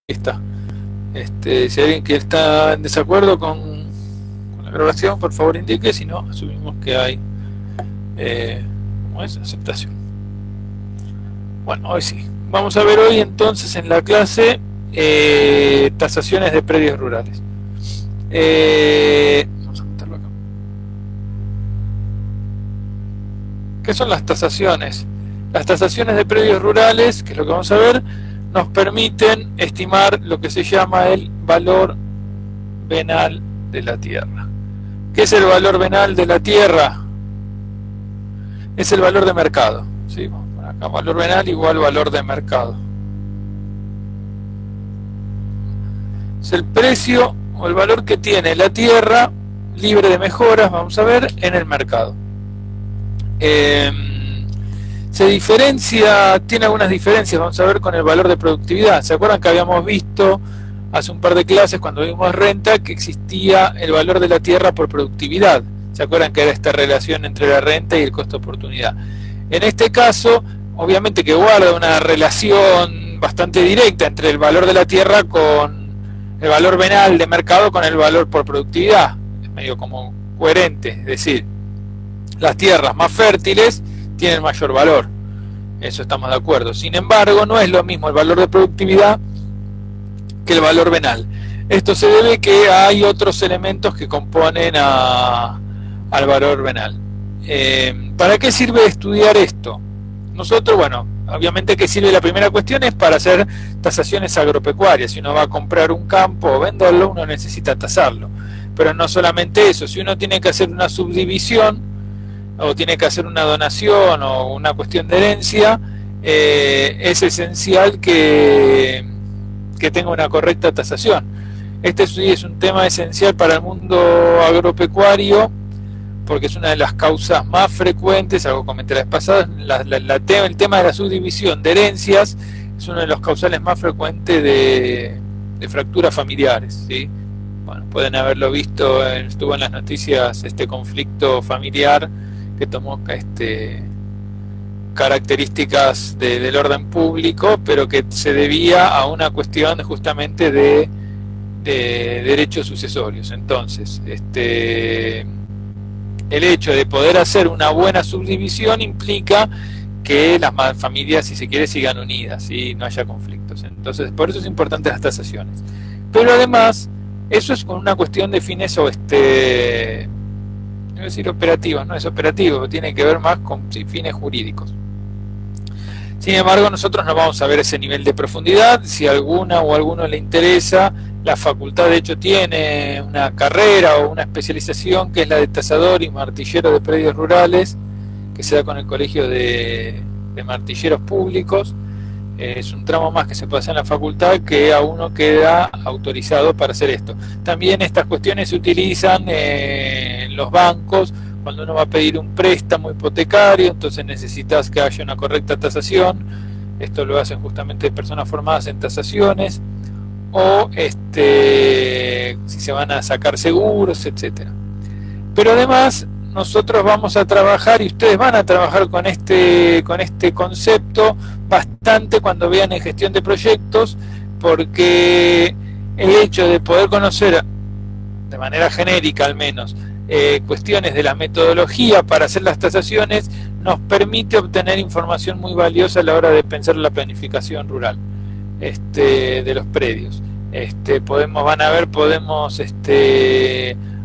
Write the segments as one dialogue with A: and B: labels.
A: está. Si alguien que está en desacuerdo con la grabación, por favor indique, si no, asumimos que hay ¿cómo es? Aceptación. Bueno, hoy sí. Vamos a ver hoy entonces en la clase tasaciones de predios rurales. Vamos a meterlo acá. ¿Qué son las tasaciones? Las tasaciones de predios rurales, que es lo que vamos a ver, nos permiten estimar lo que se llama el valor venal de la tierra. ¿Qué es el valor venal de la tierra? Es el valor de mercado. ¿Sí? Vamos a poner acá valor venal igual valor de mercado. Es el precio o el valor que tiene la tierra libre de mejoras, vamos a ver, en el mercado. Se diferencia, tiene algunas diferencias, vamos a ver, con el valor de productividad. ¿Se acuerdan que habíamos visto hace un par de clases cuando vimos renta que existía el valor de la tierra por productividad? ¿Se acuerdan que era esta relación entre la renta y el costo de oportunidad? En este caso, obviamente que guarda una relación bastante directa entre el valor de la tierra con el valor venal de mercado con el valor por productividad. Es medio como coherente, es decir, las tierras más fértiles tienen mayor valor, eso estamos de acuerdo. Sin embargo, no es lo mismo el valor de productividad que el valor venal. Esto se debe a que hay otros elementos que componen al valor venal. ¿Para qué sirve estudiar esto? Nosotros, bueno, obviamente que sirve, la primera cuestión es para hacer tasaciones agropecuarias. Si uno va a comprar un campo o venderlo, uno necesita tasarlo. Pero no solamente eso, si uno tiene que hacer una subdivisión o tiene que hacer una donación o una cuestión de herencia, es esencial que tenga una correcta tasación. Este sí es un tema esencial para el mundo agropecuario, porque es una de las causas más frecuentes, algo comenté la vez pasada, el tema de la subdivisión de herencias es uno de los causales más frecuentes de fracturas familiares, ¿sí? Bueno, pueden haberlo visto, estuvo en las noticias este conflicto familiar que tomó características del orden público, pero que se debía a una cuestión justamente de derechos sucesorios. Entonces, el hecho de poder hacer una buena subdivisión implica que las familias, si se quiere, sigan unidas y no haya conflictos. Entonces, por eso es importante las tasaciones. Pero además, eso es con una cuestión de fines no voy a decir operativos, no es operativo, tiene que ver más con fines jurídicos. Sin embargo, nosotros no vamos a ver ese nivel de profundidad. Si a alguna o a alguno le interesa, la facultad de hecho tiene una carrera o una especialización que es la de tasador y martillero de predios rurales, que se da con el Colegio de Martilleros Públicos. Es un tramo más que se pasa en la facultad que a uno queda autorizado para hacer esto. También estas cuestiones se utilizan en los bancos cuando uno va a pedir un préstamo hipotecario, entonces necesitas que haya una correcta tasación. Esto lo hacen justamente personas formadas en tasaciones, o si se van a sacar seguros, etcétera. Pero además nosotros vamos a trabajar, y ustedes van a trabajar con este concepto bastante cuando vean en gestión de proyectos, porque el hecho de poder conocer de manera genérica al menos cuestiones de la metodología para hacer las tasaciones nos permite obtener información muy valiosa a la hora de pensar la planificación rural de los predios. Podemos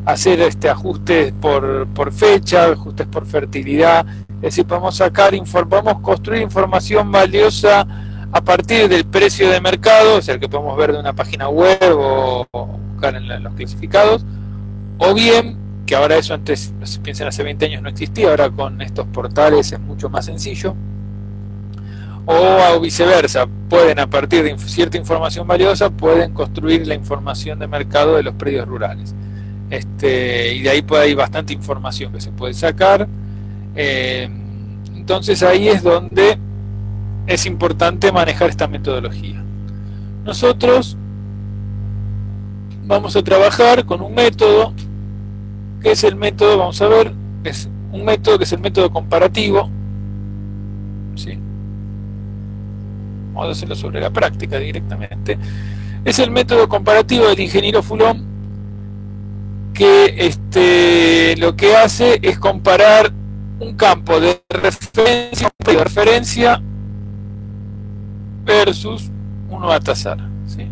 A: hacer ajustes por fecha, ajustes por fertilidad, es decir, podemos construir información valiosa a partir del precio de mercado, o sea, el que podemos ver de una página web o buscar en los clasificados, o bien, que ahora eso antes, no se piensen, hace 20 años no existía, ahora con estos portales es mucho más sencillo, o viceversa, pueden a partir de cierta información valiosa, pueden construir la información de mercado de los predios rurales. Y de ahí hay bastante información que se puede sacar. Entonces ahí es donde es importante manejar esta metodología. Nosotros vamos a trabajar con un método que es el método, vamos a ver, es un método que es el método comparativo, ¿sí? Vamos a hacerlo sobre la práctica directamente. Es el método comparativo del ingeniero Foulon, que lo que hace es comparar un campo de referencia versus uno a tasar, ¿sí?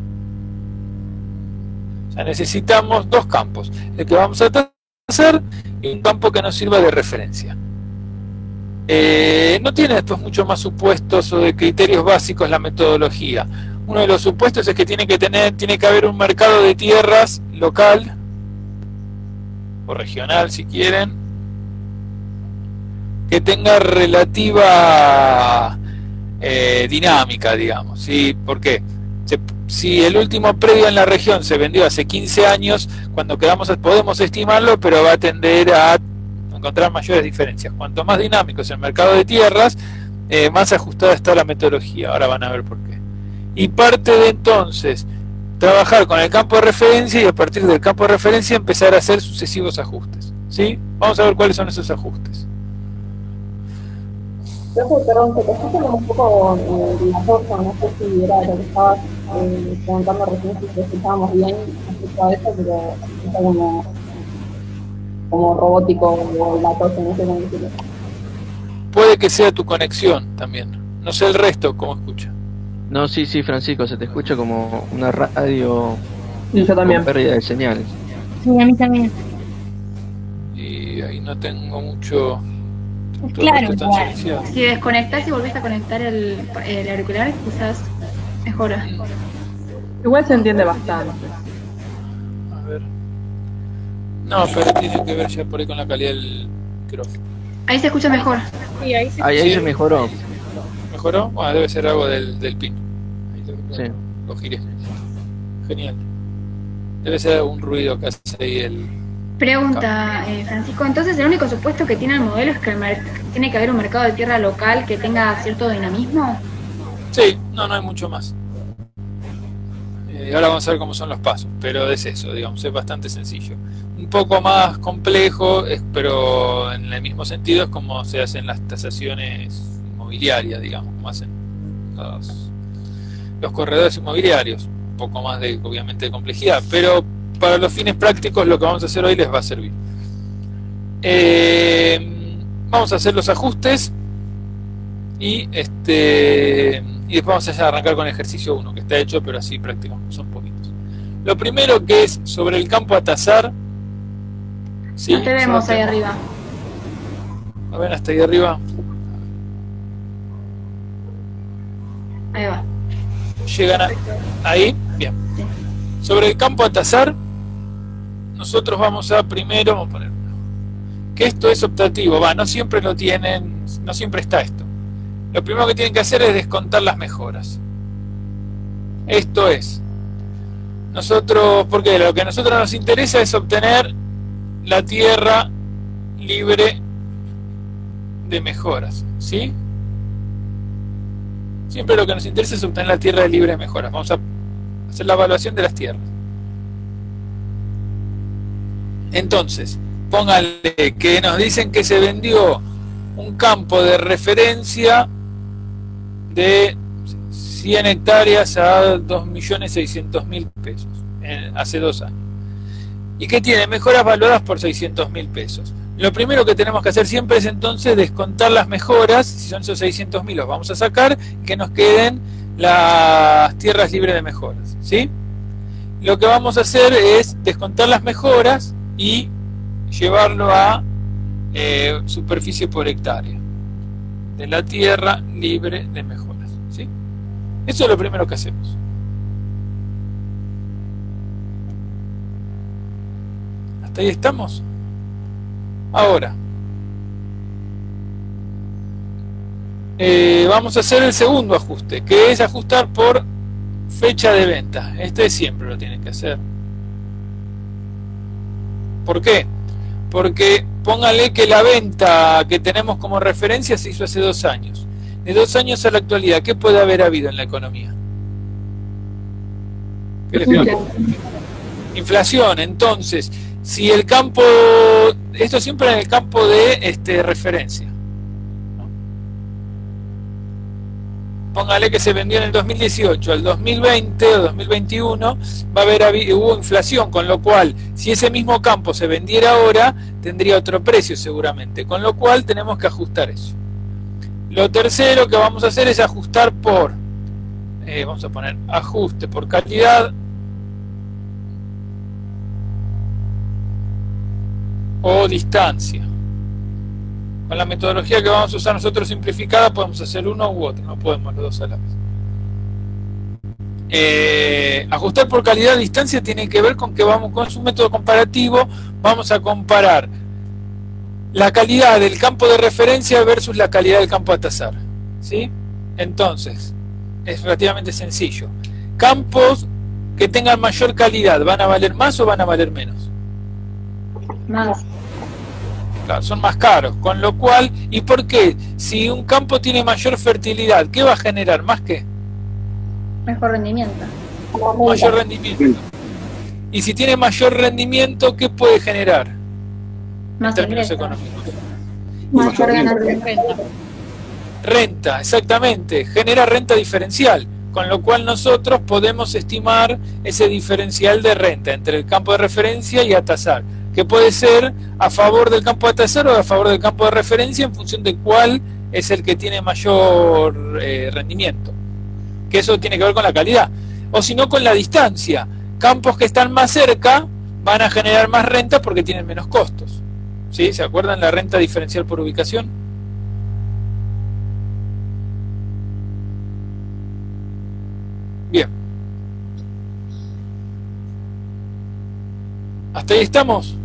A: O sea, necesitamos dos campos, el que vamos a tasar y un campo que nos sirva de referencia. No tiene después mucho más supuestos o de criterios básicos la metodología. Uno de los supuestos es que tiene que haber un mercado de tierras local o regional, si quieren, que tenga relativa dinámica, digamos, ¿sí? ¿Por qué? Si el último predio en la región se vendió hace 15 años, cuando podemos estimarlo, pero va a tender a encontrar mayores diferencias. Cuanto más dinámico es el mercado de tierras, más ajustada está la metodología. Ahora van a ver por qué. Y parte de entonces trabajar con el campo de referencia y a partir del campo de referencia empezar a hacer sucesivos ajustes, ¿sí? Vamos a ver cuáles son esos ajustes.
B: Perdón, se te escucha un poco la cosa, no sé si era lo que estabas preguntando recién, si escuchábamos bien respecto a eso, pero está como robótico o la cosa, no sé cómo decirlo.
A: Puede que sea tu conexión también, no sé el resto cómo escucha.
C: No, sí, Francisco, se te escucha como una radio
B: Sí, yo también.
C: con pérdida de señal.
D: Sí, a mí también.
A: Y ahí no tengo mucho...
D: Claro,
A: igual.
D: Si desconectás y volvés a conectar el auricular, quizás mejora.
B: Igual se entiende bastante.
A: A ver. No, pero tiene que ver ya por ahí con la calidad del micrófono.
D: Ahí se escucha mejor.
B: Sí, ahí sí.
C: Ahí se mejoró.
A: ¿Mejoró? Bueno, debe ser algo del pin.
C: Sí.
A: Lo giré. Genial. Debe ser algún ruido que hace ahí el...
D: Pregunta, Francisco, entonces el único supuesto que tiene el modelo es que tiene que haber un mercado de tierra local que tenga cierto dinamismo.
A: Sí, no hay mucho más. Ahora vamos a ver cómo son los pasos, pero es eso, digamos, es bastante sencillo. Un poco más complejo, pero en el mismo sentido es como se hacen las tasaciones inmobiliarias, digamos, como hacen los corredores inmobiliarios. Un poco más de, obviamente, de complejidad, pero para los fines prácticos lo que vamos a hacer hoy les va a servir. Vamos a hacer los ajustes y después vamos a arrancar con el ejercicio 1, que está hecho, pero así practicamos, son poquitos. Lo primero que es sobre el campo a tasar. ¿Sí?
D: No te vemos ahí arriba.
A: A ver, hasta ahí arriba.
D: Ahí va.
A: Llegan ahí, bien. Sobre el campo a tasar, nosotros vamos a primero, vamos a poner que esto es optativo, no siempre lo tienen, no siempre está esto. Lo primero que tienen que hacer es descontar las mejoras. Esto es, porque lo que a nosotros nos interesa es obtener la tierra libre de mejoras, ¿sí? Siempre lo que nos interesa es obtener la tierra libre de mejoras. Vamos a hacer la evaluación de las tierras. Entonces, pónganle que nos dicen que se vendió un campo de referencia de 100 hectáreas a 2.600.000 pesos hace 2 años. ¿Y qué tiene? Mejoras valoradas por 600.000 pesos. Lo primero que tenemos que hacer siempre es entonces descontar las mejoras. Si son esos 600.000 los vamos a sacar, que nos queden las tierras libres de mejoras, ¿sí? Lo que vamos a hacer es descontar las mejoras y llevarlo a superficie por hectárea de la tierra libre de mejoras, ¿sí? Eso es lo primero que hacemos. ¿Hasta ahí estamos? Ahora vamos a hacer el segundo ajuste, que es ajustar por fecha de venta. Siempre lo tienen que hacer. ¿Por qué? Porque póngale que la venta que tenemos como referencia se hizo hace 2 años. De 2 años a la actualidad, ¿qué puede haber habido en la economía? ¿Qué les digo? Inflación. Entonces, si el campo, esto siempre en el campo de referencia, ¿no? póngale que se vendió en el 2018, al 2020 o 2021 va a hubo inflación, con lo cual si ese mismo campo se vendiera ahora tendría otro precio seguramente, con lo cual tenemos que ajustar eso. Lo tercero que vamos a hacer es ajustar por, vamos a poner ajuste por calidad o distancia. Con la metodología que vamos a usar nosotros simplificada podemos hacer uno u otro, no podemos los dos a la vez. Ajustar por calidad o distancia tiene que ver con que vamos con su método comparativo, vamos a comparar la calidad del campo de referencia versus la calidad del campo a tasar, ¿sí? Entonces, es relativamente sencillo. Campos que tengan mayor calidad, ¿van a valer más o van a valer menos?
D: Más.
A: Claro, son más caros, con lo cual, ¿y por qué? Si un campo tiene mayor fertilidad, ¿qué va a generar? ¿Más qué?
D: Mejor rendimiento.
A: Mayor rendimiento. Y si tiene mayor rendimiento, ¿qué puede generar?
D: Más
A: En términos
D: ingresos.
A: económicos.
D: Mayor ganancia en renta.
A: Renta, exactamente, genera renta diferencial, con lo cual nosotros podemos estimar ese diferencial de renta entre el campo de referencia y a tasar, que puede ser a favor del campo a tasar o a favor del campo de referencia en función de cuál es el que tiene mayor rendimiento, que eso tiene que ver con la calidad, o si no con la distancia. Campos que están más cerca van a generar más renta porque tienen menos costos, ¿sí? ¿Se acuerdan la renta diferencial por ubicación? Bien. ¿Hasta ahí estamos?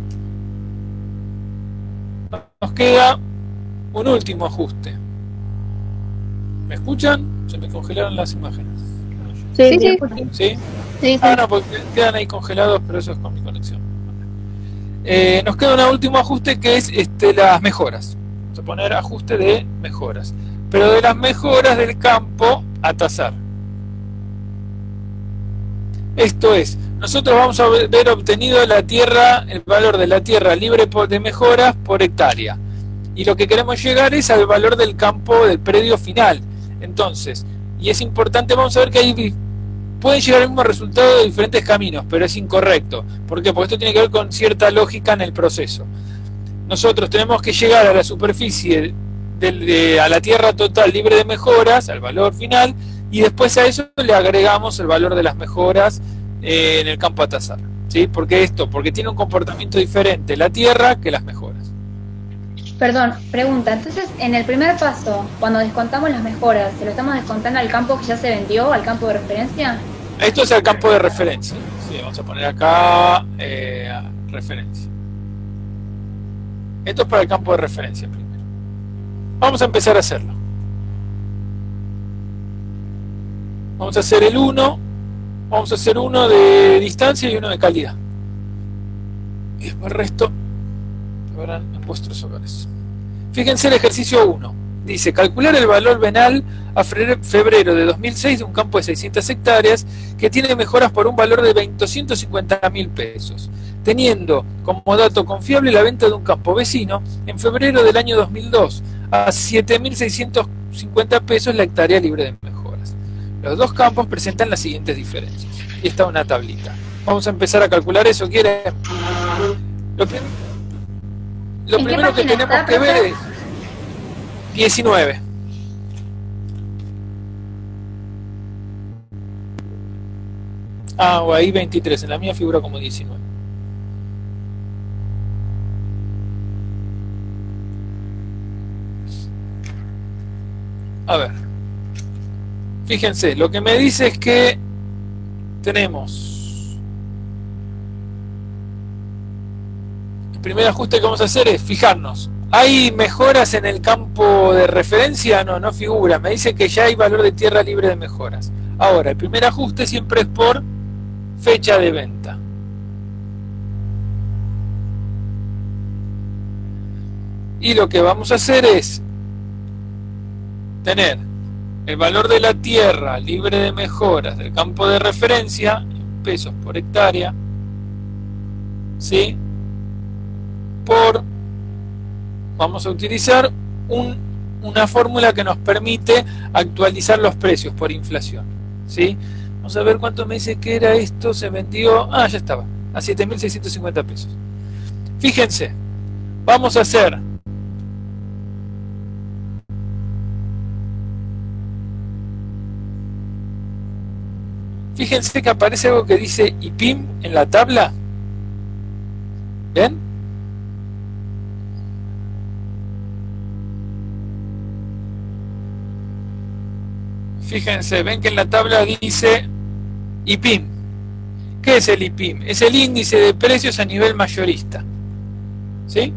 A: Nos queda un último ajuste. ¿Me escuchan? Se me congelaron las imágenes.
D: Sí.
A: ¿Sí?
D: Sí.
A: Ah, no, porque quedan ahí congelados, pero eso es con mi conexión. Nos queda un último ajuste que es las mejoras. Vamos a poner ajuste de mejoras. Pero de las mejoras del campo a tasar. Esto es, nosotros vamos a ver obtenido la tierra, el valor de la tierra libre de mejoras por hectárea. Y lo que queremos llegar es al valor del campo del predio final. Entonces, y es importante, vamos a ver que ahí pueden llegar al mismo resultado de diferentes caminos, pero es incorrecto. ¿Por qué? Porque esto tiene que ver con cierta lógica en el proceso. Nosotros tenemos que llegar a la superficie, a la tierra total libre de mejoras, al valor final, y después a eso le agregamos el valor de las mejoras en el campo a tasar, ¿sí? Porque tiene un comportamiento diferente la tierra que las mejoras.
D: Perdón, pregunta, entonces en el primer paso, cuando descontamos las mejoras, ¿se lo estamos descontando al campo que ya se vendió, al campo de referencia?
A: Esto es el campo de referencia, ¿sí? Vamos a poner acá referencia. Esto es para el campo de referencia primero. Vamos a empezar a hacerlo. Vamos a hacer el 1, vamos a hacer uno de distancia y uno de calidad. Y después el resto lo verán en vuestros hogares. Fíjense el ejercicio 1. Dice, calcular el valor venal a febrero de 2006 de un campo de 600 hectáreas que tiene mejoras por un valor de 250.000 pesos, teniendo como dato confiable la venta de un campo vecino en febrero del año 2002 a 7.650 pesos la hectárea libre de mejoras. Los dos campos presentan las siguientes diferencias. Y está una tablita. Vamos a empezar a calcular eso. ¿Quieren? Lo primero que tenemos que ver es 19. Ah, o ahí 23. En la mía figura como 19. A ver. Fíjense, lo que me dice es que tenemos... El primer ajuste que vamos a hacer es fijarnos. ¿Hay mejoras en el campo de referencia? No, no figura. Me dice que ya hay valor de tierra libre de mejoras. Ahora, el primer ajuste siempre es por fecha de venta. Y lo que vamos a hacer es tener el valor de la tierra libre de mejoras del campo de referencia en pesos por hectárea, ¿sí? Vamos a utilizar una fórmula que nos permite actualizar los precios por inflación, ¿sí? Vamos a ver cuánto me dice que era esto, se vendió, ya estaba, a 7.650 pesos. Fíjense, vamos a hacer fíjense que aparece algo que dice IPIM en la tabla. ¿Ven? Fíjense, ven que en la tabla dice IPIM. ¿Qué es el IPIM? Es el índice de precios a nivel mayorista. ¿Sí?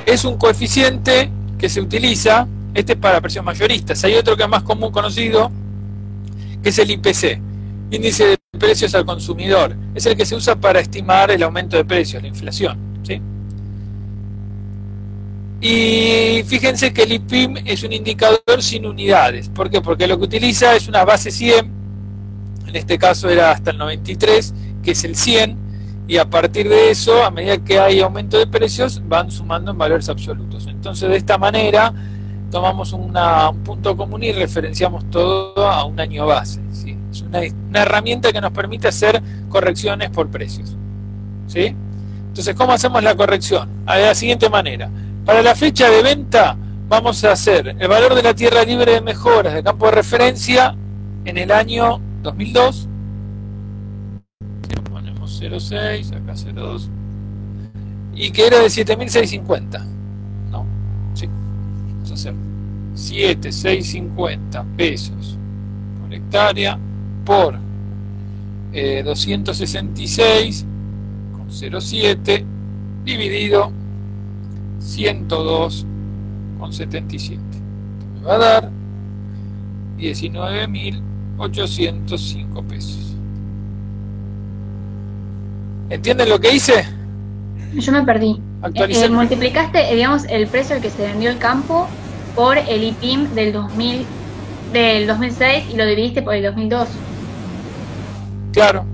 A: Es un coeficiente que se utiliza, este es para precios mayoristas. Hay otro que es más común conocido, que es el IPC, índice de precios al consumidor. Es el que se usa para estimar el aumento de precios, la inflación, ¿sí? Y fíjense que el IPIM es un indicador sin unidades. ¿Por qué? Porque lo que utiliza es una base 100, en este caso era hasta el 93, que es el 100, y a partir de eso, a medida que hay aumento de precios, van sumando en valores absolutos. Entonces, de esta manera, tomamos un punto común y referenciamos todo a un año base, ¿sí? Es una herramienta que nos permite hacer correcciones por precios, ¿sí? Entonces, ¿cómo hacemos la corrección? De la siguiente manera. Para la fecha de venta vamos a hacer el valor de la tierra libre de mejoras de campo de referencia en el año 2002. Ponemos 0,6, acá 0,2. Y que era de 7.650. ¿No? Sí. Vamos a hacer 7.650 pesos por hectárea por 266,07 dividido 102,77. Me va a dar 19.805 pesos. ¿Entienden lo que hice?
D: Yo me perdí.
A: Multiplicaste,
D: digamos, el precio al que se vendió el campo por el IPIM del 2006 y lo dividiste por el 2002.
A: Claro.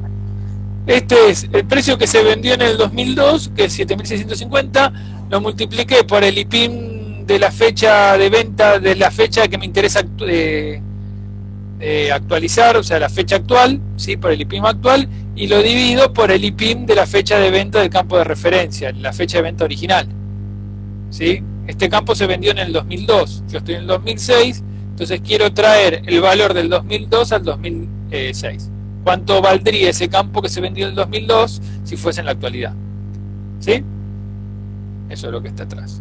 A: Este es el precio que se vendió en el 2002, que es 7.650, lo multipliqué por el IPIM de la fecha de venta, de la fecha que me interesa actualizar, o sea, la fecha actual, ¿sí? Por el IPIM actual, y lo divido por el IPIM de la fecha de venta del campo de referencia, la fecha de venta original, ¿sí? Este campo se vendió en el 2002, yo estoy en el 2006, entonces quiero traer el valor del 2002 al 2006. ¿Cuánto valdría ese campo que se vendió en el 2002 si fuese en la actualidad? ¿Sí? Eso es lo que está atrás.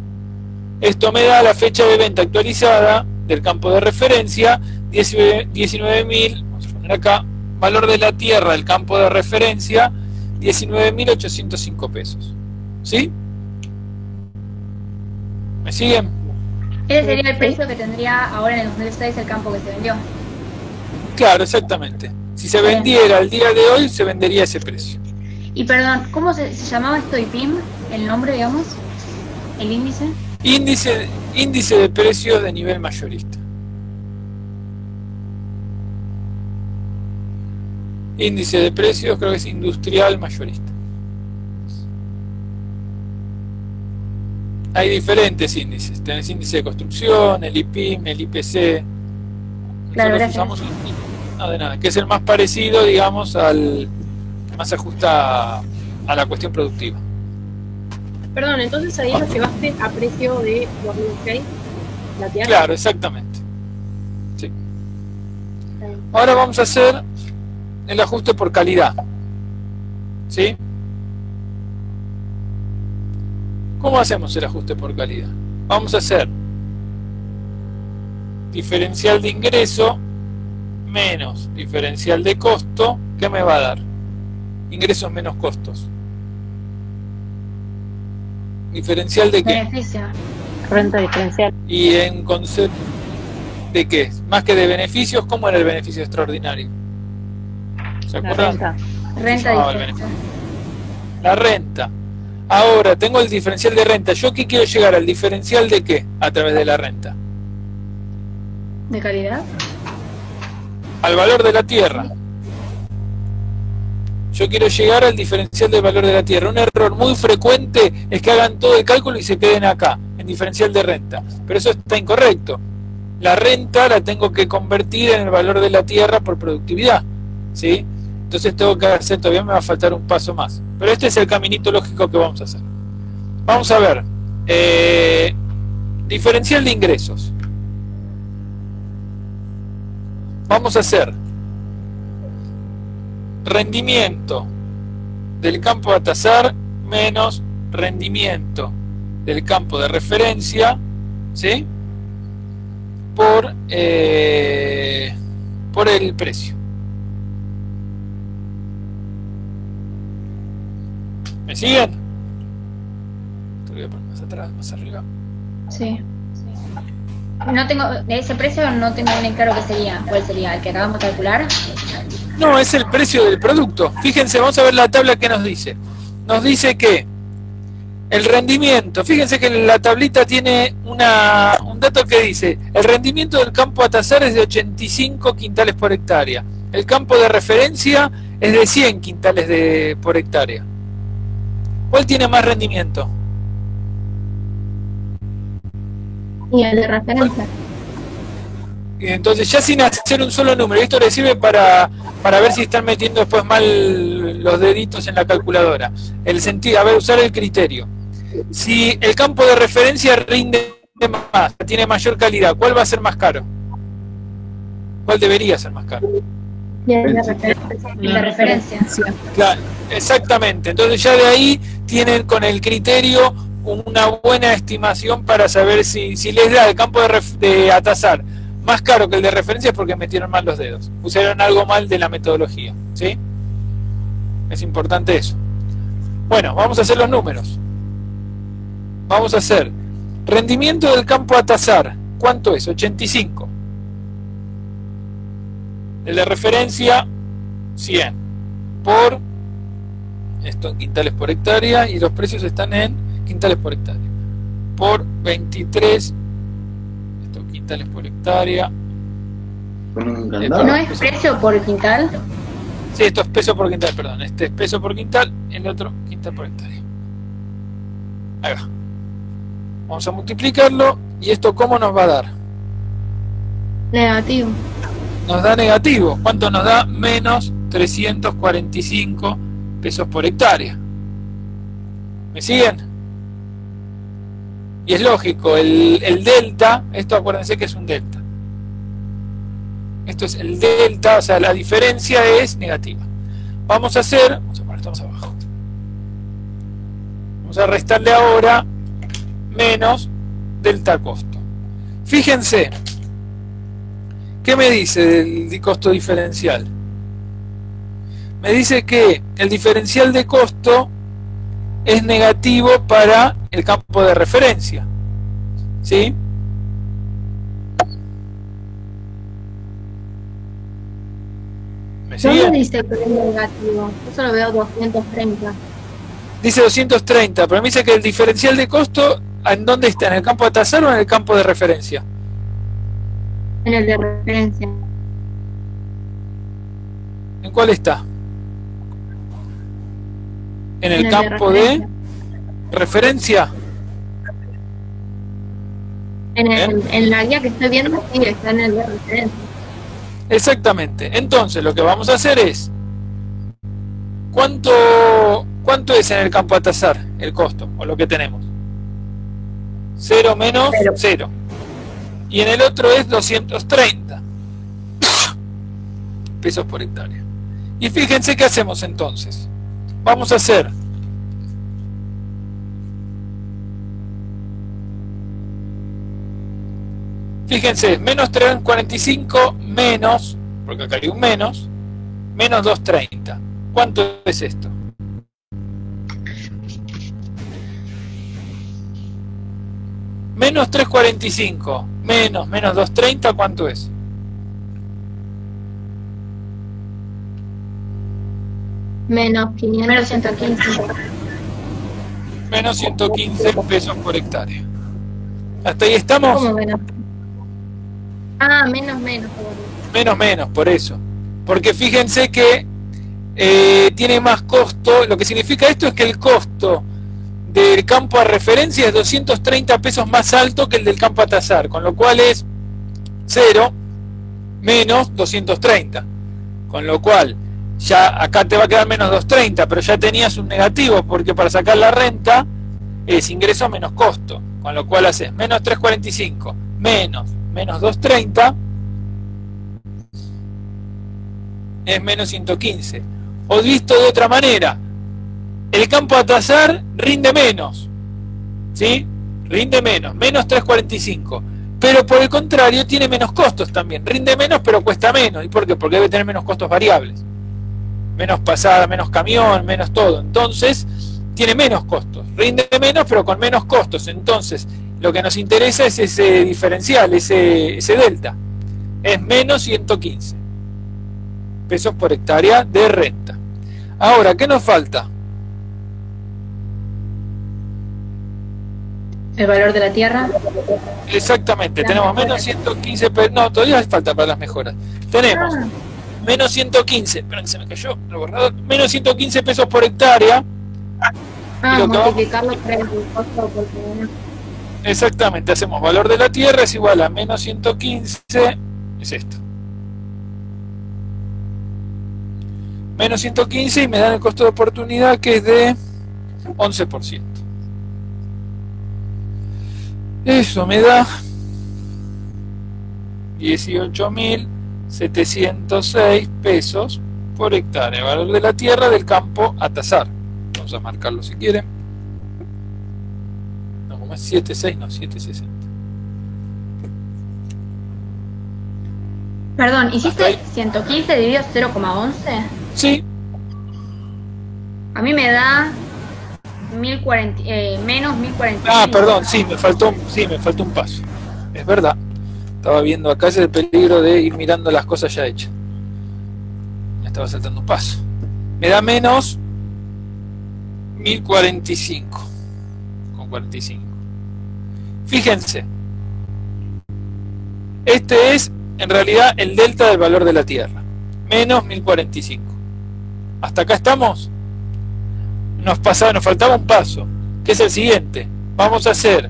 A: Esto me da la fecha de venta actualizada del campo de referencia, 19.000, vamos a poner acá, valor de la tierra del campo de referencia, 19.805 pesos. ¿Sí? ¿Me siguen?
D: Ese sería el precio que tendría ahora en el 2006 el campo que se vendió.
A: Claro, exactamente. Si se vendiera el día de hoy, se vendería ese precio.
D: Y perdón, ¿cómo se llamaba esto IPIM? ¿El nombre, digamos? ¿El índice? Índice de precios de nivel mayorista. Índice de precios, creo que es industrial mayorista. Hay diferentes índices. Tenés índice de construcción, el IPIM, el IPC. Claro,
A: nosotros usamos de nada, que es el más parecido, digamos, al que más se ajusta a la cuestión productiva.
B: Perdón, entonces ahí lo llevaste a precio de 2006, la tierra.
A: Claro, exactamente. Sí. Ahora vamos a hacer el ajuste por calidad. ¿Sí? ¿Cómo hacemos el ajuste por calidad? Vamos a hacer diferencial de ingreso menos diferencial de costo. ¿Qué me va a dar? Ingresos menos costos. ¿Diferencial de qué?
D: Beneficio.
B: Renta diferencial.
A: ¿Y en concepto de qué? Más que de beneficios, ¿cómo era el beneficio extraordinario? ¿Se acuerdan?
D: Renta diferencial.
A: La renta. Ahora, tengo el diferencial de renta. ¿Yo qué quiero llegar? ¿Al diferencial de qué? A través de la renta.
D: ¿De calidad?
A: Al valor de la tierra. Yo quiero llegar al diferencial del valor de la tierra. Un error muy frecuente es que hagan todo el cálculo y se queden acá, en diferencial de renta. Pero eso está incorrecto. La renta la tengo que convertir en el valor de la tierra por productividad, ¿sí? Entonces tengo que hacer, todavía me va a faltar un paso más. Pero este es el caminito lógico que vamos a hacer. Vamos a ver. Diferencial de ingresos. Vamos a hacer rendimiento del campo a tasar menos rendimiento del campo de referencia, ¿sí? Por el precio. ¿Me siguen? Te voy a poner más atrás, más arriba.
D: Sí. No tengo, de ese precio no tengo bien claro qué sería. ¿Cuál sería? ¿El que acabamos de calcular?
A: No, es el precio del producto. Fíjense, vamos a ver la tabla que nos dice. Nos dice que el rendimiento, fíjense que la tablita tiene un dato que dice, el rendimiento del campo a tasar es de 85 quintales por hectárea. El campo de referencia es de 100 quintales por hectárea. ¿Cuál tiene más rendimiento?
D: Y el de referencia.
A: Y entonces ya sin hacer un solo número, esto le sirve para ver si están metiendo después mal los deditos en la calculadora. El sentido, a ver, usar el criterio. Si el campo de referencia rinde más, tiene mayor calidad, ¿cuál va a ser más caro? ¿Cuál debería ser más caro?
D: El de referencia.
A: Claro, exactamente. Entonces ya de ahí tienen con el criterio una buena estimación para saber si les da el campo de atasar más caro que el de referencia, porque metieron mal los dedos, pusieron algo mal de la metodología, ¿sí? Es importante eso. Bueno, vamos a hacer los números. Vamos a hacer rendimiento del campo a tasar. ¿Cuánto es? 85. El de referencia 100 por esto en quintales por hectárea, y los precios están en quintales por hectárea por 23, esto quintales por hectárea.
D: ¿No es precio por quintal?
A: Sí, esto es peso por quintal, perdón. Este es peso por quintal, el otro quintal por hectárea. Ahí va. Vamos a multiplicarlo, y esto ¿cómo nos va a dar?
D: Negativo.
A: Nos da negativo. ¿Cuánto nos da? Menos 345 pesos por hectárea. ¿Me siguen? Y es lógico, el delta, esto acuérdense que es un delta. Esto es el delta, o sea, la diferencia es negativa. Vamos a poner esto más abajo. Vamos a restarle ahora menos delta costo. Fíjense, ¿qué me dice del costo diferencial? Me dice que el diferencial de costo es negativo para el campo de referencia, ¿sí? ¿Me siguen?
D: ¿Dónde dice que es negativo? Yo solo veo 230.
A: Dice 230, pero me dice que el diferencial de costo, ¿en dónde está? ¿En el campo de tasar o en el campo de referencia?
D: En el de referencia.
A: ¿En cuál está? En el campo de referencia.
D: En la guía que estoy viendo, sí, está en el de referencia.
A: Exactamente. Entonces, lo que vamos a hacer es, ¿cuánto es en el campo a tasar el costo, o lo que tenemos? 0 menos 0. Y en el otro es 230 pesos por hectárea. Y fíjense qué hacemos entonces. Vamos a hacer fíjense, menos 345 menos, porque acá hay un menos 230. ¿Cuánto es esto? Menos 345 menos 230, ¿cuánto es?
D: Menos 115.
A: Menos 115 pesos por hectárea. ¿Hasta ahí estamos?
D: ¿Cómo menos? Ah, menos.
A: Menos, por eso. Porque fíjense que tiene más costo. Lo que significa esto es que el costo del campo a referencia es 230 pesos más alto que el del campo a tasar, con lo cual es 0 menos 230, con lo cual ya acá te va a quedar menos 230, pero ya tenías un negativo, porque para sacar la renta es ingreso menos costo, con lo cual haces menos 345 menos 230 es menos 115. O visto de otra manera, el campo a tasar rinde menos, ¿sí? Rinde menos 345, pero por el contrario tiene menos costos también, rinde menos pero cuesta menos. ¿Y por qué? Porque debe tener menos costos variables, menos pasada, menos camión, menos todo, entonces tiene menos costos, rinde menos pero con menos costos. Entonces lo que nos interesa es ese diferencial, ese delta, es menos 115 pesos por hectárea de renta. Ahora, ¿qué nos falta?
D: El valor de la tierra.
A: Exactamente, tenemos menos 115 pesos, no, todavía falta para las mejoras. Tenemos menos 115, esperen, se me cayó el borrador, menos 115 pesos por hectárea.
D: Multiplicarlo por el costo de oportunidad.
A: Exactamente, hacemos valor de la tierra es igual a menos 115, es esto. Menos 115 y me dan el costo de oportunidad que es de 11%. Eso me da 18.706 pesos por hectárea, valor de la tierra del campo a tasar. Vamos a marcarlo si quieren. No, como es 76, no, 760.
D: Perdón, ¿hiciste 115 dividido 0,11?
A: Sí.
D: A mí me da 1040, menos 1045.
A: Ah, perdón, sí, me faltó un paso. Es verdad. Estaba viendo acá, ese es el peligro de ir mirando las cosas ya hechas. Me estaba saltando un paso. Me da menos 1045 con 45. Fíjense. Este es en realidad el delta del valor de la tierra. Menos 1045. ¿Hasta acá estamos? Nos faltaba un paso, que es el siguiente. Vamos a hacer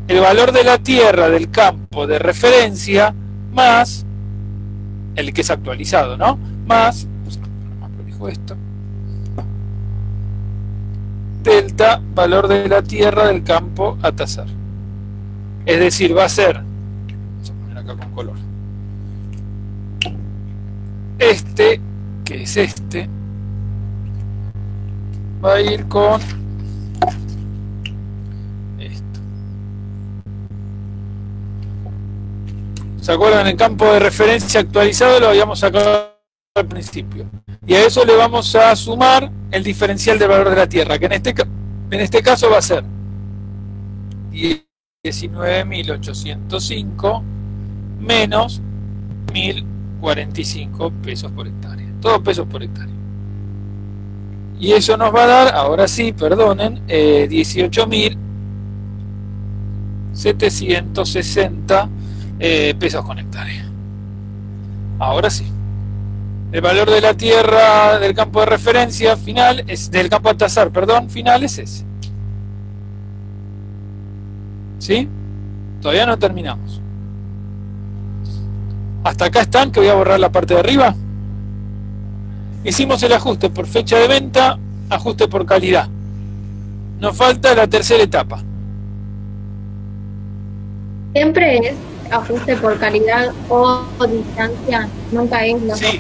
A: el valor de la tierra del campo de referencia más el que es actualizado, ¿no? Más prolijo esto. Delta, valor de la tierra del campo a tasar. Es decir, va a ser, vamos a poner acá con color, este, que es este, va a ir con esto. ¿Se acuerdan? El campo de referencia actualizado lo habíamos sacado al principio. Y a eso le vamos a sumar el diferencial de valor de la tierra, que en este caso va a ser 19.805 menos 1.045 pesos por hectárea. Todo pesos por hectárea. Y eso nos va a dar, ahora sí, perdonen, 18.760 pesos con hectárea. Ahora sí. El valor de la tierra del campo de referencia final, del campo a tasar, perdón, final es ese. ¿Sí? Todavía no terminamos. Hasta acá están, que voy a borrar la parte de arriba. Hicimos el ajuste por fecha de venta, ajuste por calidad. Nos falta la tercera etapa.
D: Siempre es ajuste por calidad o distancia, nunca es la
A: sí.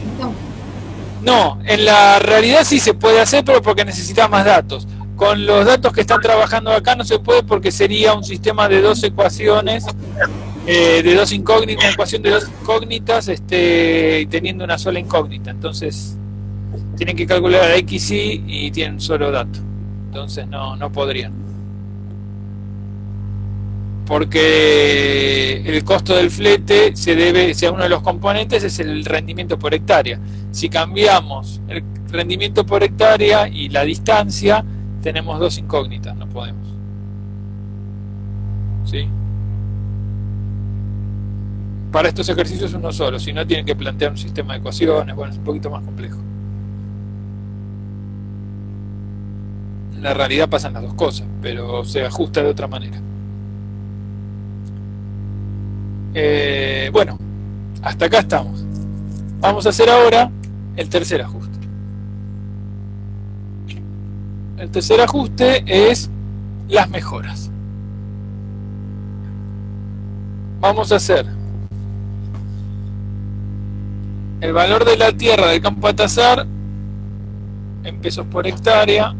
A: No, en la realidad sí se puede hacer, pero porque necesita más datos. Con los datos que están trabajando acá no se puede, porque sería un sistema de dos ecuaciones, de dos incógnitas, una ecuación de dos incógnitas, teniendo una sola incógnita. Entonces tienen que calcular a X, Y y tienen un solo dato. Entonces no podrían. Porque el costo del flete se debe, si a uno de los componentes es el rendimiento por hectárea. Si cambiamos el rendimiento por hectárea y la distancia, tenemos dos incógnitas, no podemos. ¿Sí? Para estos ejercicios uno solo, si no tienen que plantear un sistema de ecuaciones, bueno, es un poquito más complejo. En la realidad pasan las dos cosas, pero se ajusta de otra manera. Bueno, hasta acá estamos. Vamos a hacer ahora el tercer ajuste. El tercer ajuste es las mejoras. Vamos a hacer el valor de la tierra del campo a tasar en pesos por hectárea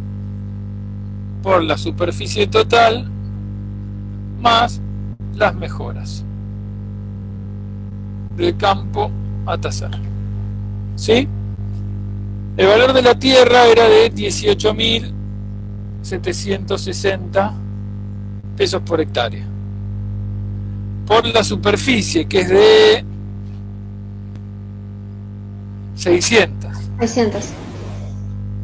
A: por la superficie total más las mejoras del campo a tasar. ¿Sí? El valor de la tierra era de 18.760 pesos por hectárea. Por la superficie, que es de 600.
D: 600.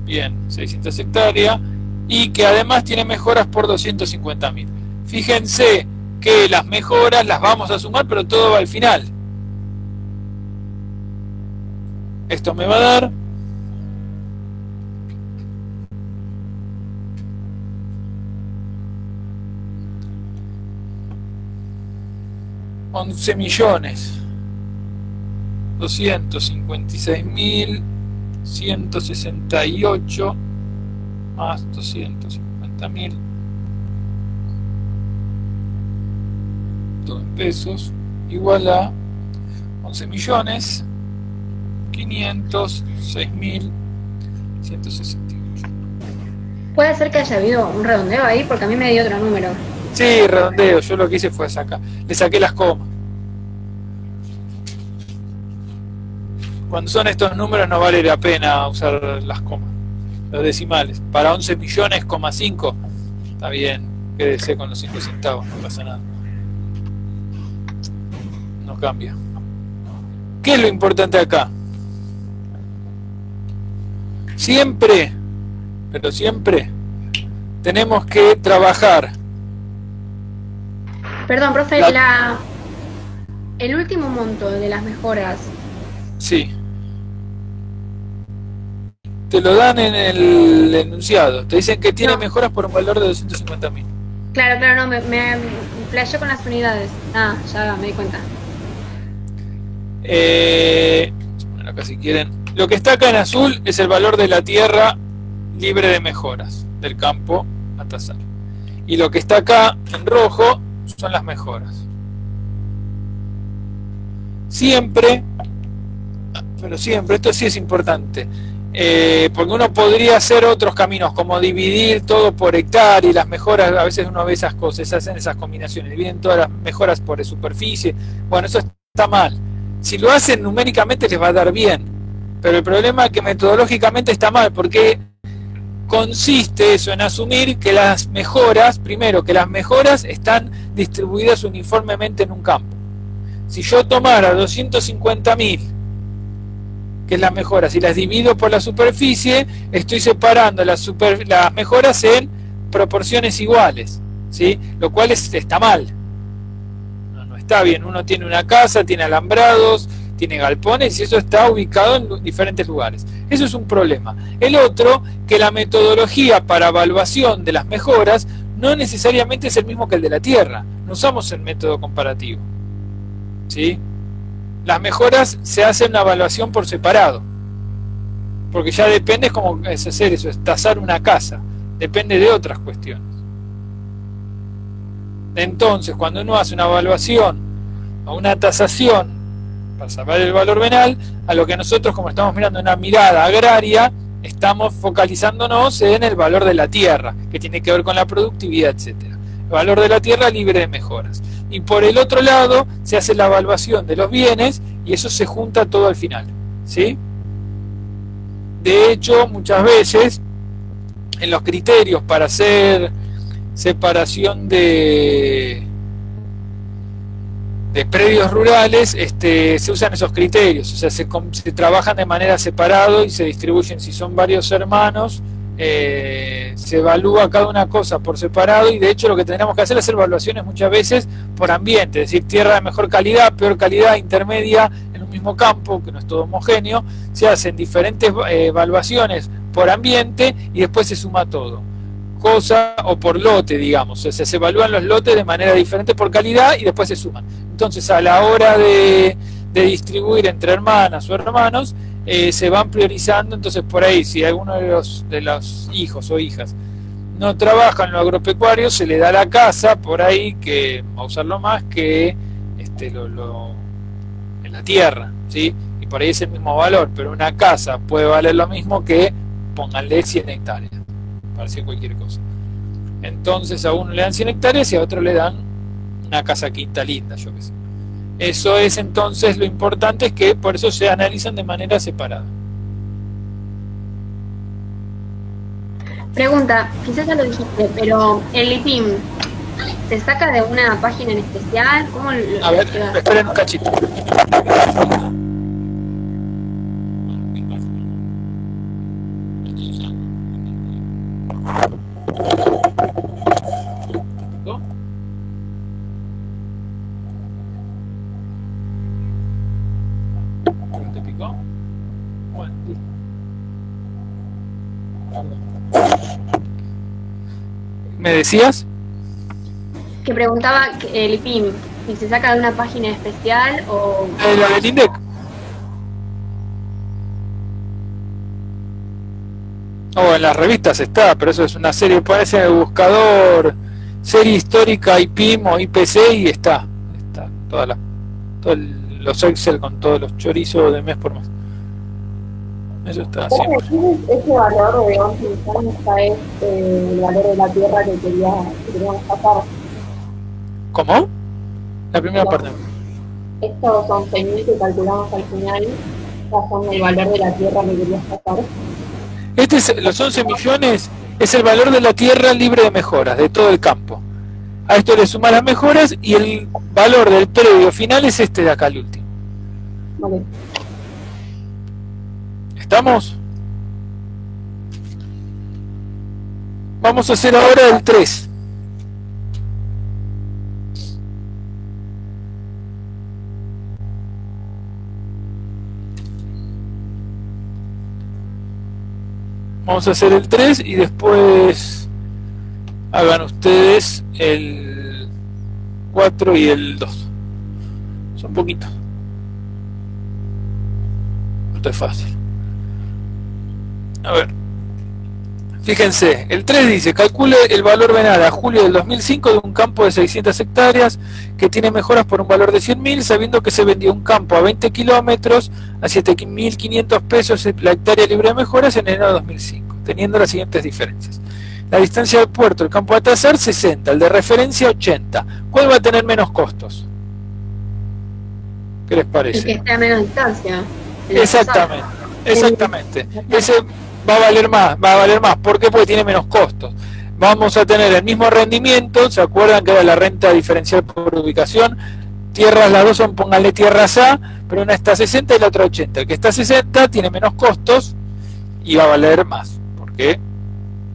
A: Bien, 600 hectáreas. Y que además tiene mejoras por 250.000. Fíjense que las mejoras las vamos a sumar, pero todo va al final. Esto me va a dar 11.256.168 más 250.000, todo en pesos, igual a 11.506.168.
D: Puede ser que haya habido un redondeo ahí, porque a mí me dio otro número.
A: Sí, redondeo, yo lo que hice fue sacar, le saqué las comas. Cuando son estos números no vale la pena usar las comas, los decimales. Para 11 millones, 5, está bien, quédese con los 5 centavos, no pasa nada. No cambia. ¿Qué es lo importante acá? Siempre, pero siempre, tenemos que trabajar.
D: Perdón, profe, el último monto de las mejoras.
A: Sí. Te lo dan en el enunciado. Te dicen que tiene mejoras por un valor de 250.000.
D: Claro, no, me flasheó con las unidades. Ah, ya me di cuenta.
A: Bueno, acá si quieren. Lo que está acá en azul es el valor de la tierra libre de mejoras, del campo a tasar. Y lo que está acá en rojo son las mejoras. Siempre, pero siempre, esto sí es importante, porque uno podría hacer otros caminos, como dividir todo por hectárea, y las mejoras, a veces uno ve esas cosas, hacen esas combinaciones, dividen todas las mejoras por superficie. Bueno, eso está mal. Si lo hacen numéricamente les va a dar bien, pero el problema es que metodológicamente está mal, porque consiste eso en asumir que las mejoras, primero, que las mejoras están distribuidas uniformemente en un campo. Si yo tomara 250.000, que es las mejoras, y las divido por la superficie, estoy separando las mejoras en proporciones iguales, ¿sí? Lo cual está mal. No está bien. Uno tiene una casa, tiene alambrados, tiene galpones, y eso está ubicado en diferentes lugares. Eso es un problema. El otro, que la metodología para evaluación de las mejoras no necesariamente es el mismo que el de la tierra. No usamos el método comparativo, ¿sí? Las mejoras se hacen una evaluación por separado, porque ya depende cómo es hacer eso, es tasar una casa, depende de otras cuestiones. Entonces, cuando uno hace una evaluación o una tasación para saber el valor venal, a lo que nosotros, como estamos mirando una mirada agraria, estamos focalizándonos en el valor de la tierra, que tiene que ver con la productividad, etcétera. El valor de la tierra libre de mejoras. Y por el otro lado se hace la evaluación de los bienes y eso se junta todo al final, ¿sí? De hecho, muchas veces en los criterios para hacer separación de predios rurales, se usan esos criterios, o sea, se trabajan de manera separada y se distribuyen. Si son varios hermanos, se evalúa cada una cosa por separado, y de hecho lo que tendríamos que hacer es hacer evaluaciones muchas veces por ambiente, es decir, tierra de mejor calidad, peor calidad, intermedia, en un mismo campo, que no es todo homogéneo, se hacen diferentes evaluaciones por ambiente y después se suma todo. cosa o por lote, digamos. O sea, se evalúan los lotes de manera diferente por calidad y después se suman. Entonces, a la hora de distribuir entre hermanas o hermanos, se van priorizando. Entonces, por ahí, si alguno de los hijos o hijas no trabaja en lo agropecuario, se le da la casa por ahí, que a usarlo más que en la tierra, ¿sí? Y por ahí es el mismo valor, pero una casa puede valer lo mismo que, pónganle 100 hectáreas, para decir cualquier cosa. Entonces a uno le dan 100 hectáreas y a otro le dan una casa quinta linda, yo qué sé. Eso es entonces lo importante, es que por eso se analizan de manera separada.
E: Pregunta, quizás ya lo dijiste, pero el IPIM, ¿se saca de una página en especial? ¿Cómo
A: A ver, esperen un cachito. ¿Te picó? Bueno, listo. ¿Me decías?
E: Que preguntaba que el IPIM, si se saca de una página especial o...
A: ¿La del INDEC? Oh, en las revistas está, pero eso es una serie, parece en el buscador, serie histórica IPIM o IPC, y está todos los Excel con todos los chorizos de mes por mes. Eso está siempre.
B: Ese valor de 11 millones ya es el valor de la tierra que queríamos sacar.
A: ¿Cómo? La primera parte.
B: Estos 11.000 que calculamos al final ya son el valor de la tierra que querías sacar.
A: Los 11 millones es el valor de la tierra libre de mejoras, de todo el campo. A esto le suman las mejoras y el valor del predio final es este de acá, el último.
B: Vale.
A: ¿Estamos? Vamos a hacer ahora el 3. Vamos a hacer el 3 y después hagan ustedes el 4 y el 2. Son poquitos. Esto es fácil. A ver. Fíjense, el 3 dice, calcule el valor venal a julio del 2005 de un campo de 600 hectáreas que tiene mejoras por un valor de 100.000, sabiendo que se vendió un campo a 20 kilómetros a 7.500 pesos la hectárea libre de mejoras en enero de 2005, teniendo las siguientes diferencias. La distancia del puerto, el campo a tasar, 60, el de referencia, 80. ¿Cuál va a tener menos costos? ¿Qué les parece?
E: El que esté a menos distancia.
A: Exactamente, exactamente. Ese va a valer más. ¿Por qué? Porque tiene menos costos. Vamos a tener el mismo rendimiento. ¿Se acuerdan que era la renta diferencial por ubicación? Tierras, las dos son, pónganle tierras A, pero una está a 60 y la otra a 80. El que está a 60 tiene menos costos y va a valer más, porque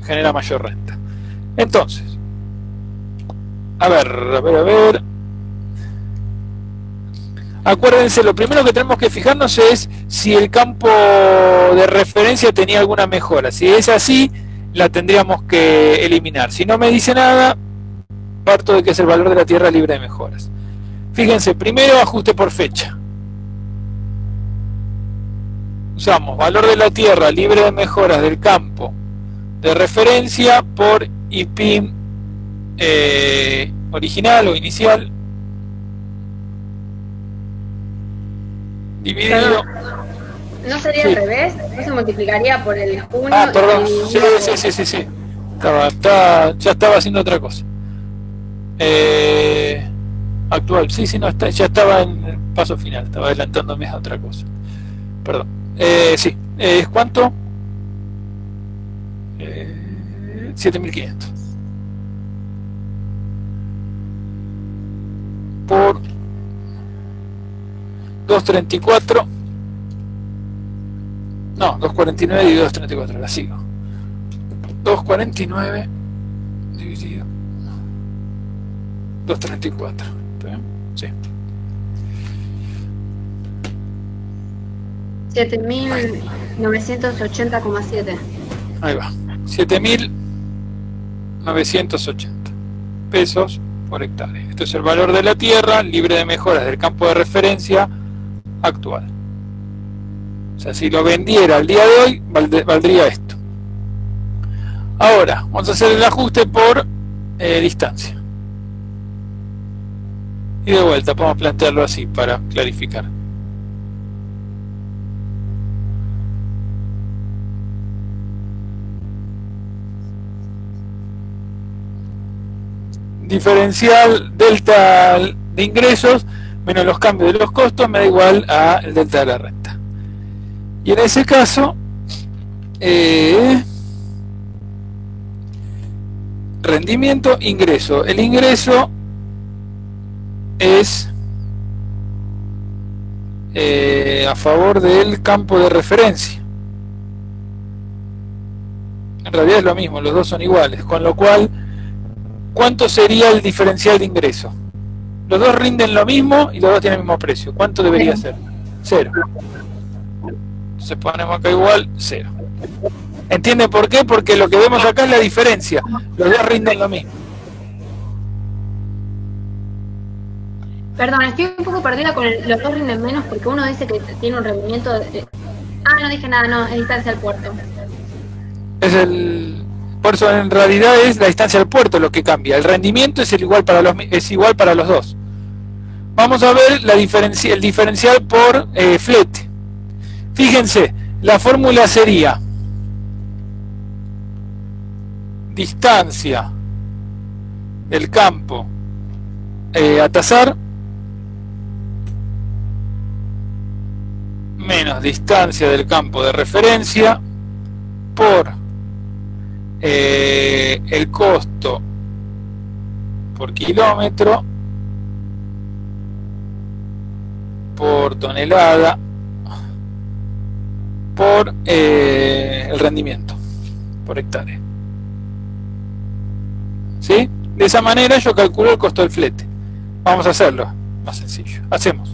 A: genera mayor renta. Entonces, a ver. Acuérdense, lo primero que tenemos que fijarnos es si el campo de referencia tenía alguna mejora. Si es así, la tendríamos que eliminar. Si no me dice nada, parto de que es el valor de la tierra libre de mejoras. Fíjense, primero ajuste por fecha. Usamos valor de la tierra libre de mejoras del campo de referencia por IPIM original o inicial, dividido.
E: ¿No sería al revés? ¿No se multiplicaría por el junio?
A: Ah, perdón, sí. Ya estaba haciendo otra cosa. Actual, no, ya estaba en el paso final, estaba adelantándome a otra cosa. Perdón. Sí, ¿es cuánto? 7.500 por 2.34. No, 2.49 dividido 2.34, la sigo. 2.49 dividido 2.34. ¿Está bien? Sí.
E: 7.980,7.
A: Ahí va. 7.000. 980 pesos por hectárea. Esto es el valor de la tierra libre de mejoras del campo de referencia actual. O sea, si lo vendiera al día de hoy, valdría esto. Ahora, vamos a hacer el ajuste por distancia. Y de vuelta, podemos plantearlo así para clarificar. Diferencial delta de ingresos menos los cambios de los costos me da igual a el delta de la renta. Y en ese caso, rendimiento, ingreso. El ingreso es a favor del campo de referencia. En realidad es lo mismo, los dos son iguales, con lo cual, ¿cuánto sería el diferencial de ingreso? Los dos rinden lo mismo y los dos tienen el mismo precio. ¿Cuánto debería ser? 0. Entonces ponemos acá igual 0. ¿Entiende por qué? Porque lo que vemos acá es la diferencia. Los dos rinden lo mismo.
E: Perdón, estoy un poco perdida con los dos rinden menos porque uno dice que tiene un rendimiento de... Ah, no dije nada, no, es distancia al puerto.
A: Por eso en realidad es la distancia al puerto lo que cambia. El rendimiento es igual para los dos. Vamos a ver el diferencial por flete. Fíjense, la fórmula sería distancia del campo a tasar menos distancia del campo de referencia por el costo por kilómetro por tonelada por el rendimiento por hectárea. ¿Sí? De esa manera yo calculo el costo del flete. Vamos a hacerlo más sencillo. Hacemos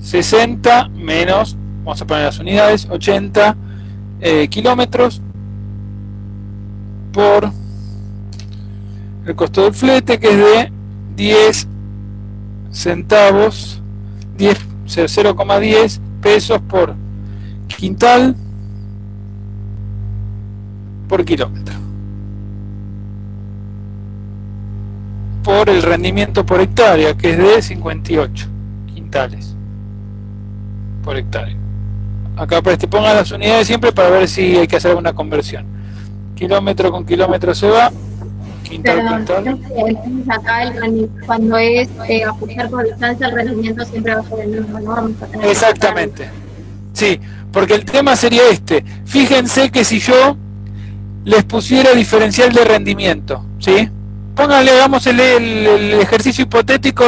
A: 60 menos, vamos a poner las unidades, 80 kilómetros por el costo del flete, que es de 10 centavos, 0,10 pesos por quintal por kilómetro, por el rendimiento por hectárea, que es de 58 quintales por hectárea. Acá pongan las unidades siempre para ver si hay que hacer alguna conversión. Kilómetro con kilómetro se va, quintal con quintal.
E: Acá cuando es ajustar por distancia, el rendimiento siempre va a ser el mismo, ¿no?
A: Exactamente. Sí, porque el tema sería este. Fíjense que si yo les pusiera diferencial de rendimiento, ¿sí? Pónganle, hagamos el ejercicio hipotético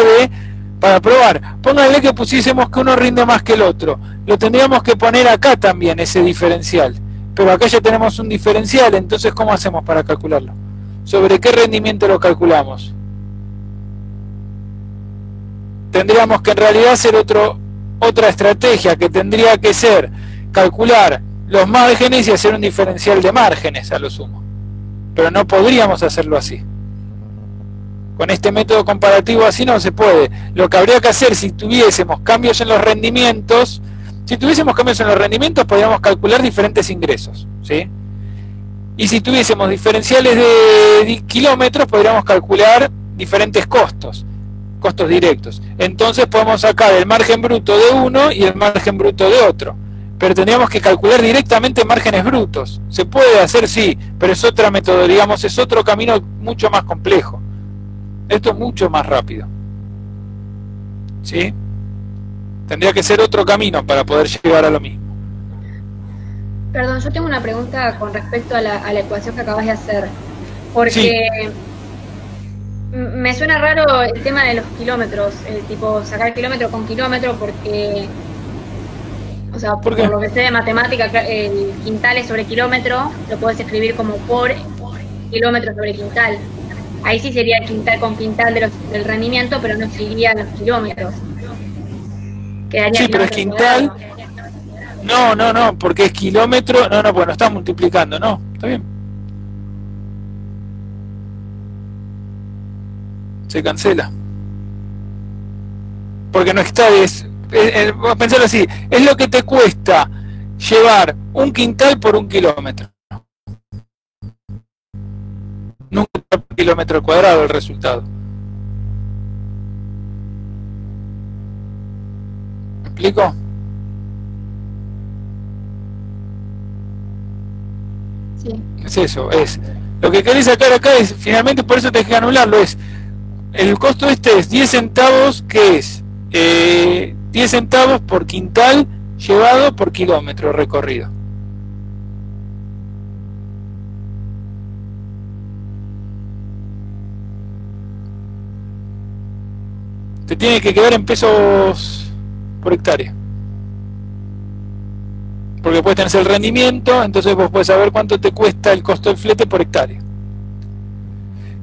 A: para probar. Pónganle que pusiésemos que uno rinde más que el otro. Lo tendríamos que poner acá también, ese diferencial. Pero acá ya tenemos un diferencial, entonces ¿cómo hacemos para calcularlo? ¿Sobre qué rendimiento lo calculamos? Tendríamos que en realidad hacer otra estrategia, que tendría que ser calcular los márgenes y hacer un diferencial de márgenes a lo sumo. Pero no podríamos hacerlo así. Con este método comparativo así no se puede. Lo que habría que hacer si tuviésemos cambios en los rendimientos, podríamos calcular diferentes ingresos, ¿sí? Y si tuviésemos diferenciales de kilómetros, podríamos calcular diferentes costos directos. Entonces podemos sacar el margen bruto de uno y el margen bruto de otro. Pero tendríamos que calcular directamente márgenes brutos. Se puede hacer, sí, pero es otra método, digamos, es otro camino mucho más complejo. Esto es mucho más rápido. ¿Sí? Tendría que ser otro camino para poder llegar a lo mismo.
E: Perdón, yo tengo una pregunta con respecto a la ecuación que acabas de hacer. Porque sí, me suena raro el tema de los kilómetros, tipo sacar kilómetro con kilómetro, porque, o sea, por lo que sé de matemática, el quintales sobre kilómetro lo puedes escribir como por kilómetro sobre quintal. Ahí sí sería el quintal con quintal del rendimiento, pero no serían los kilómetros. Quedaría
A: sí, pero es quintal. No, porque es kilómetro. No, pues no estás multiplicando, no, está bien. se cancela. Porque no está, vamos a pensarlo así, es lo que te cuesta llevar un quintal por 1 kilómetro. Nunca por kilómetro cuadrado el resultado. ¿Me explico?
E: Sí.
A: Es eso, es. Lo que querés sacar acá es, finalmente por eso tenés que anularlo, es, el costo este es 10 centavos, que es 10 centavos por quintal llevado por kilómetro recorrido. Te tiene que quedar en pesos por hectárea. Porque después tenés el rendimiento, entonces vos podés saber cuánto te cuesta el costo del flete por hectárea.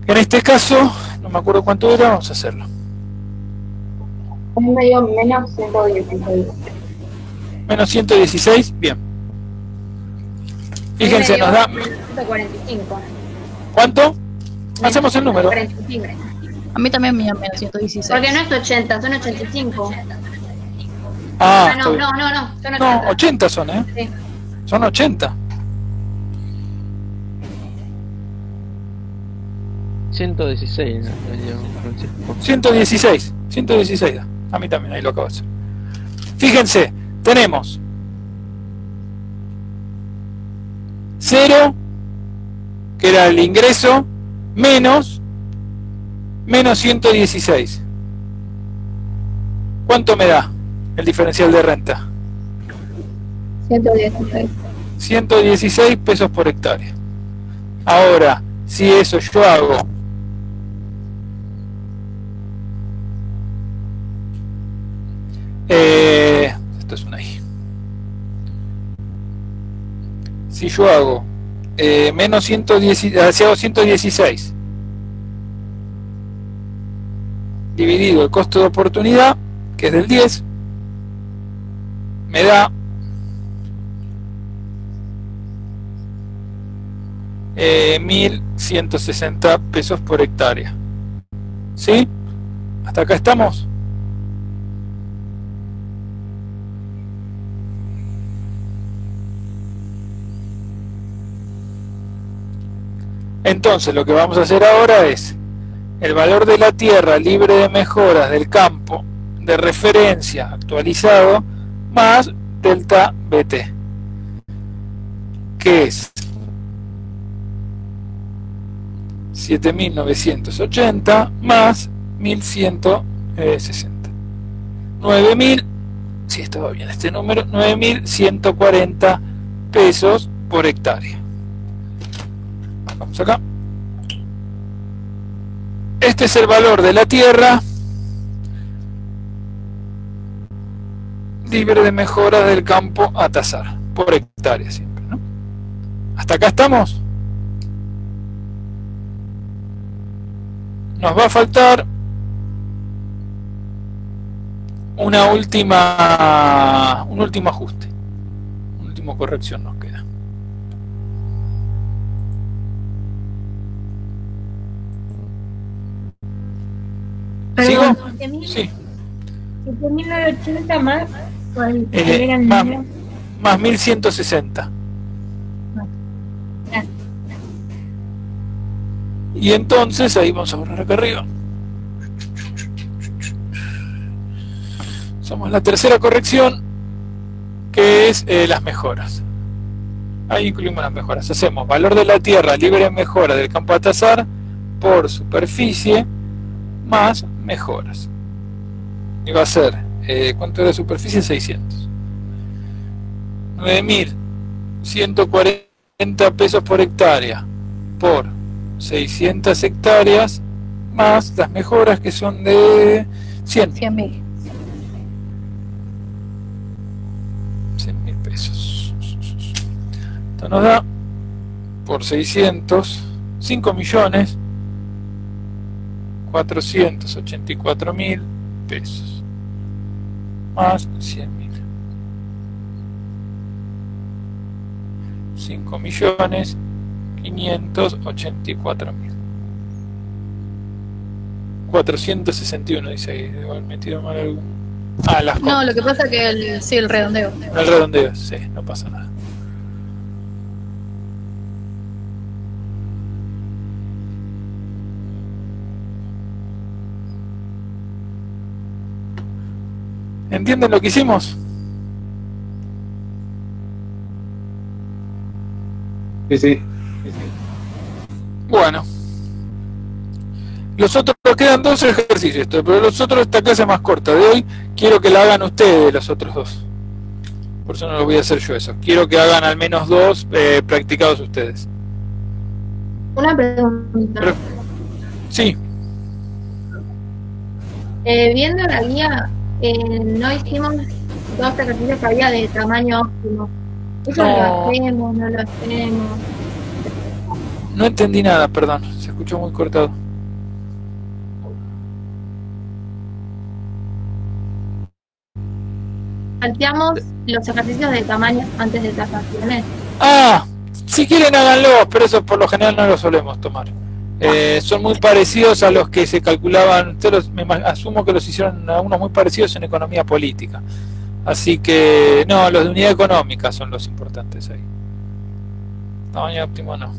A: En este caso, no me acuerdo cuánto era, vamos a hacerlo.
B: Me dio menos 116.
A: Menos 116, bien. Fíjense, nos da...
E: 145.
A: ¿Cuánto? Hacemos el número.
E: 45.
F: A mí también me dio menos 116.
E: Porque no es 80, son 85.
A: Ah,
E: No, son 80.
A: no, 80 son, ¿eh?
E: Sí.
A: Son 80.
C: 116, ¿no?
A: 116 da. A mí también, ahí lo acabo de hacer. Fíjense, tenemos 0, que era el ingreso, menos 116. ¿Cuánto me da el diferencial de renta?
B: 116.
A: 116 pesos por hectárea. Ahora, si eso yo hago esto es una I. Si yo hago menos 116, si hago 116 dividido el costo de oportunidad, que es del 10, me da 1.160 pesos por hectárea. ¿Sí? ¿Hasta acá estamos? Entonces lo que vamos a hacer ahora es el valor de la tierra libre de mejoras del campo de referencia actualizado más delta BT, que es 7.980 más 1.160. 9.000, si estaba bien este número, 9.140 pesos por hectárea. Vamos acá. Este es el valor de la tierra libre de mejoras del campo a tasar por hectárea siempre, ¿no? ¿Hasta acá estamos? Nos va a faltar un último ajuste, una última corrección nos queda. ¿Sigo? Sí.
E: 7.980 más.
A: Más 1.160. Y entonces, ahí vamos a borrar acá arriba. Somos la tercera corrección, que es las mejoras. Ahí incluimos las mejoras. Hacemos valor de la tierra libre de mejora del campo a tasar por superficie más mejoras. Y va a ser, ¿cuánto era superficie? 600. 9.140 pesos por hectárea por 600 hectáreas más las mejoras, que son de 100.000. 100.000 pesos. Esto nos da por 600 5.484.000 pesos más 100.000. 5.584.000. 461 dice ahí, debo haber metido mal algo. Ah, las
F: No, lo que pasa es que el redondeo.
A: el redondeo, sí, no pasa nada. ¿Entienden lo que hicimos?
G: Sí, sí.
A: Bueno. Los otros quedan 2 ejercicios, pero los otros, esta clase más corta de hoy, quiero que la hagan ustedes, los otros 2. Por eso no lo voy a hacer yo eso. Quiero que hagan al menos 2 practicados ustedes.
E: Una pregunta.
A: Pero, sí,
E: Viendo la guía, no hicimos 2 ejercicios que había de tamaño óptimo. ¿Eso
A: No.
E: lo hacemos, no lo hacemos?
A: no entendí nada, perdón. Se escuchó muy cortado.
E: Salteamos los ejercicios de tamaño antes de tasaciones.
A: Ah, si quieren háganlo, pero eso por lo general no lo solemos tomar. Son muy parecidos a los que se calculaban, asumo que los hicieron algunos muy parecidos en economía política. Así que, no, los de unidad económica son los importantes ahí. Tamaño óptimo no.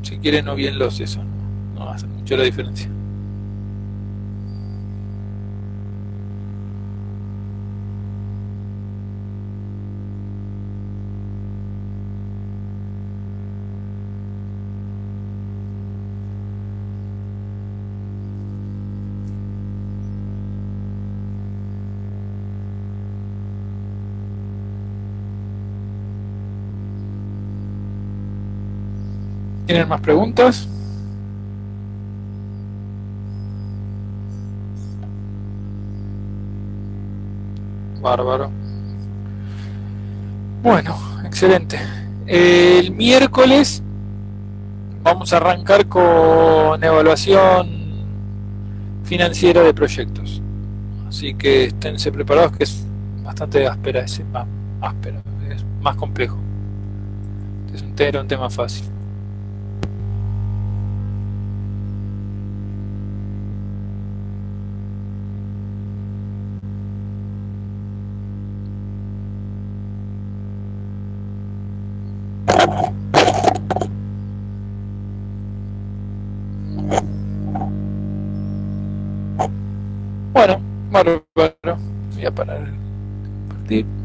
A: Si quieren no bien los eso, no hace mucho la diferencia. ¿Tienen más preguntas? Bárbaro. Bueno, excelente. El miércoles vamos a arrancar con evaluación financiera de proyectos. Así que esténse preparados, que es bastante áspera, es más áspera, es más complejo. Era un tema fácil. Bueno, bárbaro. Voy a parar el partido.